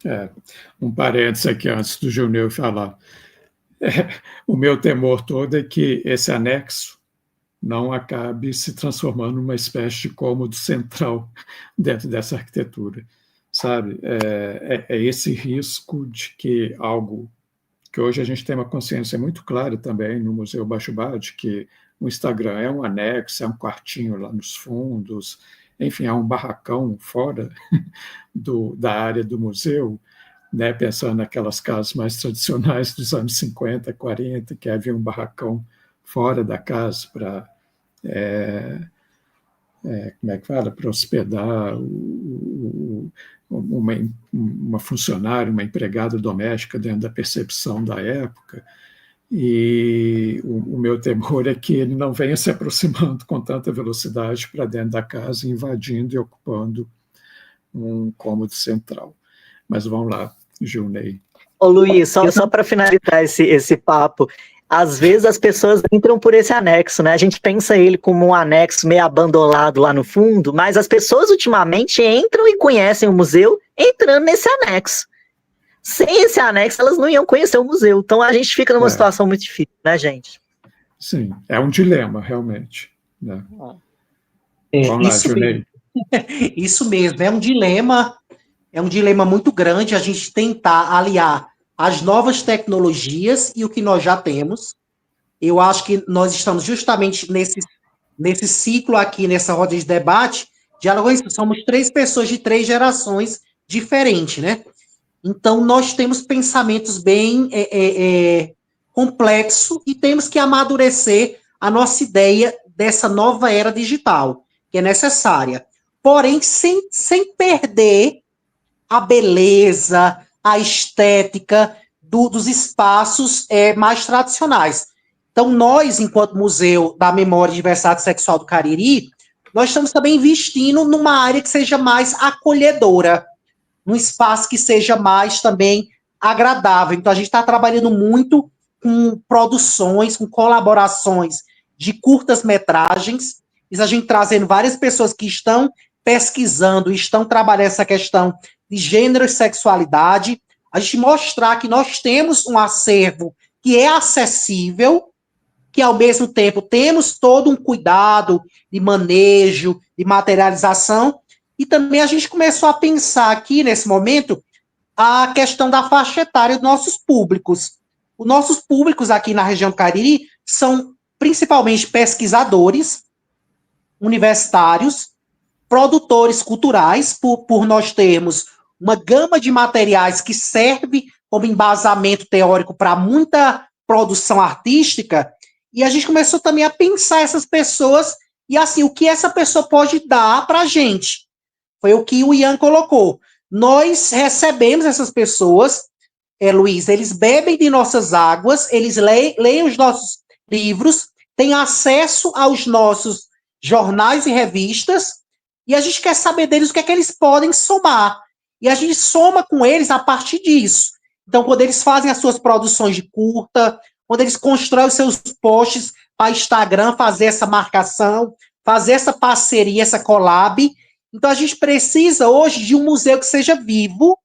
É, um parênteses aqui antes do Juneu falar. O meu temor todo é que esse anexo não acabe se transformando numa espécie de cômodo central dentro dessa arquitetura, sabe? É esse risco de que algo que hoje a gente tem uma consciência muito clara também no Museu Baixo Bar, de que o Instagram é um anexo, é um quartinho lá nos fundos, enfim, é um barracão fora da área do museu, né, pensando naquelas casas mais tradicionais dos anos 50, 40, que havia um barracão fora da casa para, como é que fala, para hospedar uma funcionária, uma empregada doméstica dentro da percepção da época. E o meu temor é que ele não venha se aproximando com tanta velocidade para dentro da casa, invadindo e ocupando um cômodo central. Mas vamos lá, Gilney. Ô Luiz, só para finalizar esse papo, às vezes as pessoas entram por esse anexo, né? A gente pensa ele como um anexo meio abandonado lá no fundo, mas as pessoas ultimamente entram e conhecem o museu entrando nesse anexo. Sem esse anexo, elas não iam conhecer o museu. Então a gente fica numa situação muito difícil, né, gente? Sim, é um dilema, realmente. Né? Vamos lá, Junei. Isso mesmo, é um dilema muito grande a gente tentar aliar as novas tecnologias e o que nós já temos. Eu acho que nós estamos justamente nesse ciclo aqui, nessa roda de debate, somos 3 pessoas de 3 gerações diferentes, né? Então, nós temos pensamentos bem complexos e temos que amadurecer a nossa ideia dessa nova era digital, que é necessária. Porém, sem perder a beleza, a estética dos espaços mais tradicionais. Então, nós, enquanto Museu da Memória e Diversidade Sexual do Cariri, nós estamos também investindo numa área que seja mais acolhedora, num espaço que seja mais também agradável. Então, a gente está trabalhando muito com produções, com colaborações de curtas-metragens, e a gente trazendo várias pessoas que estão pesquisando, estão trabalhando essa questão de gênero e sexualidade, a gente mostrar que nós temos um acervo que é acessível, que ao mesmo tempo temos todo um cuidado de manejo, de materialização, e também a gente começou a pensar aqui, nesse momento, a questão da faixa etária dos nossos públicos. Os nossos públicos aqui na região do Cariri são principalmente pesquisadores, universitários, produtores culturais, por nós termos uma gama de materiais que serve como embasamento teórico para muita produção artística, e a gente começou também a pensar essas pessoas, e assim, o que essa pessoa pode dar para a gente. Foi o que o Ian colocou. Nós recebemos essas pessoas, Luiz, eles bebem de nossas águas, eles leem os nossos livros, têm acesso aos nossos jornais e revistas, e a gente quer saber deles o que é que eles podem somar. E a gente soma com eles a partir disso. Então, quando eles fazem as suas produções de curta, quando eles constroem os seus posts para Instagram, fazer essa marcação, fazer essa parceria, essa collab. Então, a gente precisa hoje de um museu que seja vivo,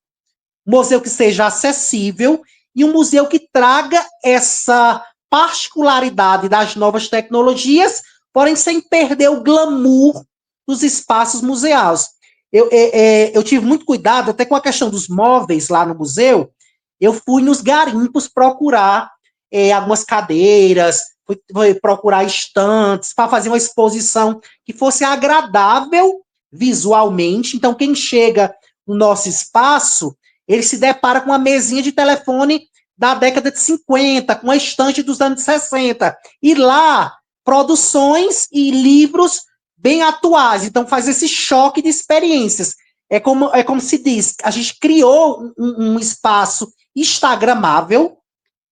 um museu que seja acessível e um museu que traga essa particularidade das novas tecnologias, porém sem perder o glamour dos espaços museais. Eu tive muito cuidado, até com a questão dos móveis lá no museu, eu fui nos garimpos procurar algumas cadeiras, fui procurar estantes, para fazer uma exposição que fosse agradável visualmente. Então, quem chega no nosso espaço, ele se depara com uma mesinha de telefone da década de 50, com a estante dos anos 60, e lá, produções e livros bem atuais. Então, faz esse choque de experiências. É como se diz, a gente criou um espaço instagramável,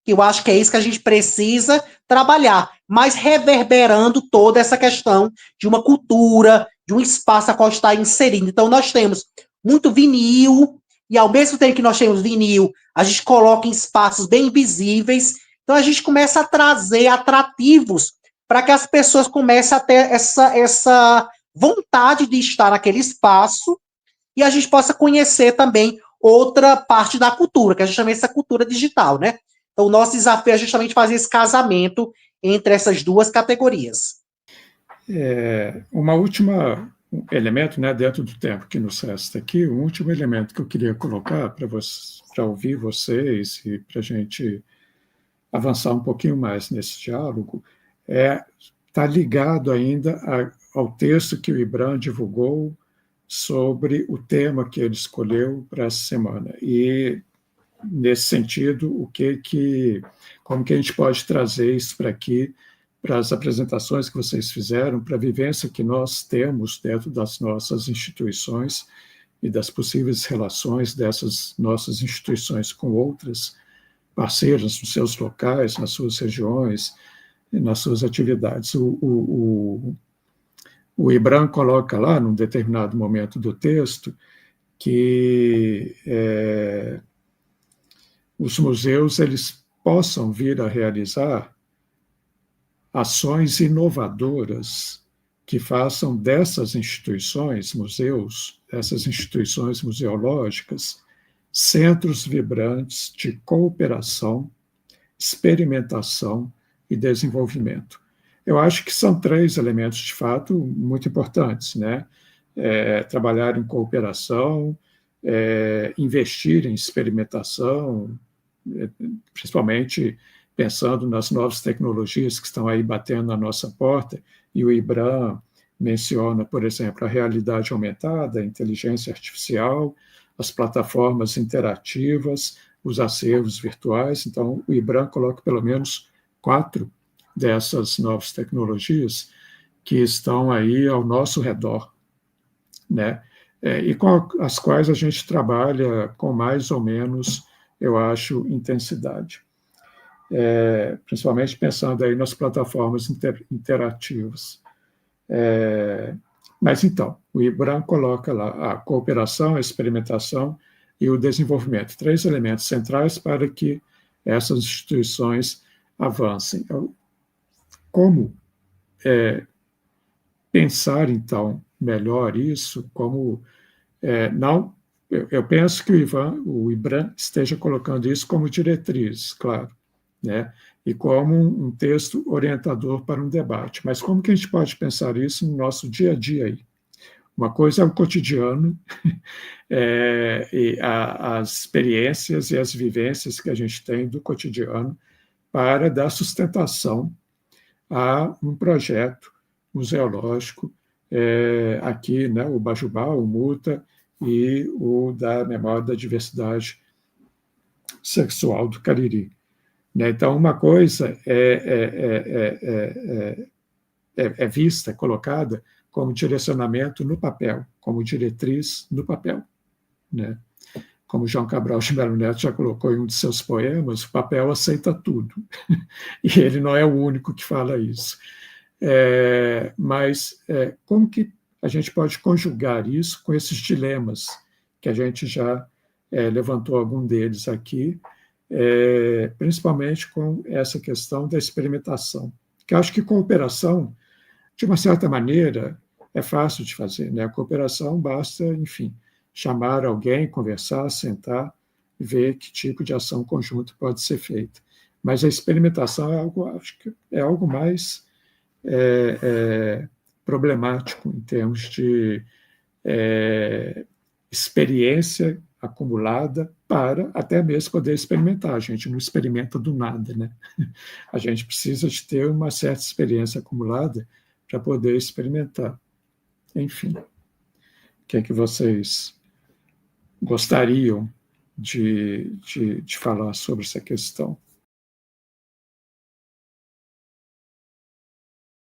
que eu acho que é isso que a gente precisa trabalhar, mas reverberando toda essa questão de uma cultura, de um espaço a qual está inserindo. Então, nós temos muito vinil, e ao mesmo tempo que nós temos vinil, a gente coloca em espaços bem visíveis. Então, a gente começa a trazer atrativos para que as pessoas comecem a ter essa vontade de estar naquele espaço, e a gente possa conhecer também outra parte da cultura, que é justamente essa cultura digital, né? Então, o nosso desafio é justamente fazer esse casamento entre essas duas categorias. Uma última elemento, né, dentro do tempo que nos resta aqui, um último elemento que eu queria colocar para ouvir vocês e para a gente avançar um pouquinho mais nesse diálogo, está ligado ainda ao texto que o IBRAM divulgou sobre o tema que ele escolheu para essa semana. E, nesse sentido, como que a gente pode trazer isso para aqui, para as apresentações que vocês fizeram, para a vivência que nós temos dentro das nossas instituições e das possíveis relações dessas nossas instituições com outras parceiras nos seus locais, nas suas regiões, nas suas atividades. O IBRAM coloca lá, num determinado momento do texto, que os museus eles possam vir a realizar ações inovadoras que façam dessas instituições, museus, dessas instituições museológicas, centros vibrantes de cooperação, experimentação e desenvolvimento. Eu acho que são 3 elementos, de fato, muito importantes, né? Trabalhar em cooperação, investir em experimentação, principalmente pensando nas novas tecnologias que estão aí batendo na nossa porta, e o IBRAM menciona, por exemplo, a realidade aumentada, a inteligência artificial, as plataformas interativas, os acervos virtuais. Então, o IBRAM coloca pelo menos 4 dessas novas tecnologias que estão aí ao nosso redor, né? E com as quais a gente trabalha com mais ou menos, eu acho, intensidade. Principalmente pensando aí nas plataformas interativas. Mas, então, o IBRAM coloca lá a cooperação, a experimentação e o desenvolvimento, 3 elementos centrais para que essas instituições avancem. Como pensar, então, melhor isso? Como não? Eu penso que o IBRAM esteja colocando isso como diretriz, claro, né? E como um texto orientador para um debate. Mas como que a gente pode pensar isso no nosso dia a dia aí? Uma coisa é o cotidiano, e as experiências e as vivências que a gente tem do cotidiano para dar sustentação a um projeto museológico, aqui, né, o Bajubá, o MUTA e o da Memória da Diversidade Sexual do Cariri. Então, uma coisa é vista, colocada como direcionamento no papel, como diretriz no papel, né? Como João Cabral de Melo Neto já colocou em um de seus poemas, o papel aceita tudo. E ele não é o único que fala isso. Mas como que a gente pode conjugar isso com esses dilemas que a gente já levantou algum deles aqui, principalmente com essa questão da experimentação, que eu acho que cooperação, de uma certa maneira, é fácil de fazer, né? A cooperação basta, enfim, chamar alguém, conversar, sentar, ver que tipo de ação conjunta pode ser feita. Mas a experimentação acho que é algo mais problemático em termos de experiência acumulada para até mesmo poder experimentar. A gente não experimenta do nada, né? A gente precisa de ter uma certa experiência acumulada para poder experimentar. Enfim, o que é que vocês gostariam de falar sobre essa questão?